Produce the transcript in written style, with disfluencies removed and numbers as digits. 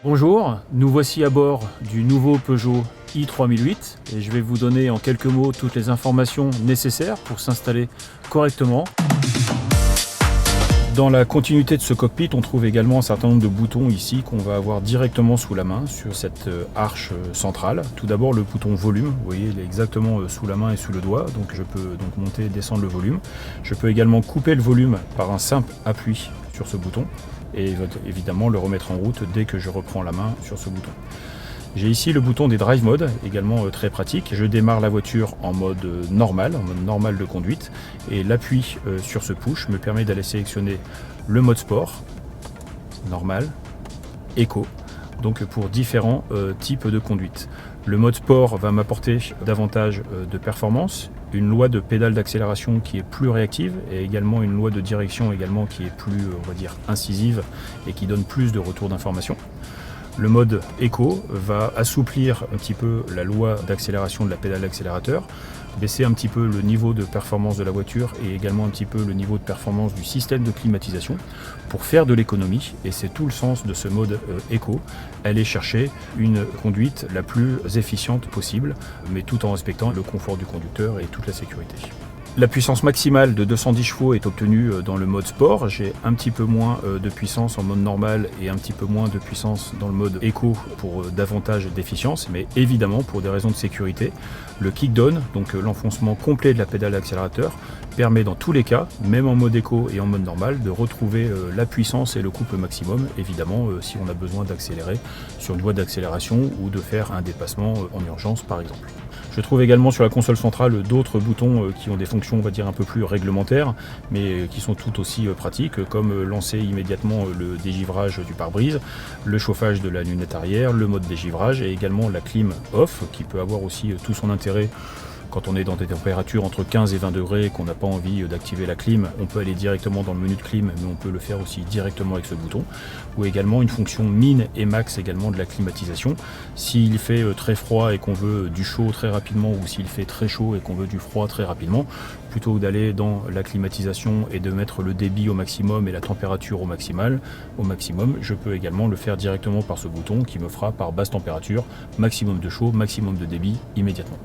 Bonjour, nous voici à bord du nouveau Peugeot i3008 et je vais vous donner en quelques mots toutes les informations nécessaires pour s'installer correctement. Dans la continuité de ce cockpit, on trouve également un certain nombre de boutons ici qu'on va avoir directement sous la main sur cette arche centrale. Tout d'abord le bouton volume, vous voyez il est exactement sous la main et sous le doigt, donc je peux donc monter et descendre le volume. Je peux également couper le volume par un simple appui sur ce bouton et évidemment le remettre en route dès que je reprends la main sur ce bouton. J'ai ici le bouton des drive modes, également très pratique. Je démarre la voiture en mode normal de conduite, et l'appui sur ce push me permet d'aller sélectionner le mode sport, normal, éco, donc pour différents types de conduite. Le mode sport va m'apporter davantage de performance, une loi de pédale d'accélération qui est plus réactive et également une loi de direction également qui est plus, on va dire, incisive et qui donne plus de retours d'information. Le mode éco va assouplir un petit peu la loi d'accélération de la pédale d'accélérateur, baisser un petit peu le niveau de performance de la voiture et également un petit peu le niveau de performance du système de climatisation pour faire de l'économie, et c'est tout le sens de ce mode éco, aller chercher une conduite la plus efficiente possible, mais tout en respectant le confort du conducteur et toute la sécurité. La puissance maximale de 210 chevaux est obtenue dans le mode sport. J'ai un petit peu moins de puissance en mode normal et un petit peu moins de puissance dans le mode éco pour davantage d'efficience, mais évidemment pour des raisons de sécurité. Le kickdown, donc l'enfoncement complet de la pédale d'accélérateur, permet dans tous les cas, même en mode éco et en mode normal, de retrouver la puissance et le couple maximum, évidemment si on a besoin d'accélérer sur une voie d'accélération ou de faire un dépassement en urgence par exemple. Je trouve également sur la console centrale d'autres boutons qui ont des fonctions, on va dire, un peu plus réglementaires, mais qui sont tout aussi pratiques, comme lancer immédiatement le dégivrage du pare-brise, le chauffage de la lunette arrière, le mode dégivrage et également la clim off, qui peut avoir aussi tout son intérêt. Quand on est dans des températures entre 15 et 20 degrés et qu'on n'a pas envie d'activer la clim, on peut aller directement dans le menu de clim, mais on peut le faire aussi directement avec ce bouton. Ou également une fonction min et max également de la climatisation. S'il fait très froid et qu'on veut du chaud très rapidement, ou s'il fait très chaud et qu'on veut du froid très rapidement, plutôt que d'aller dans la climatisation et de mettre le débit au maximum et la température au maximum, je peux également le faire directement par ce bouton qui me fera par basse température, maximum de chaud, maximum de débit immédiatement.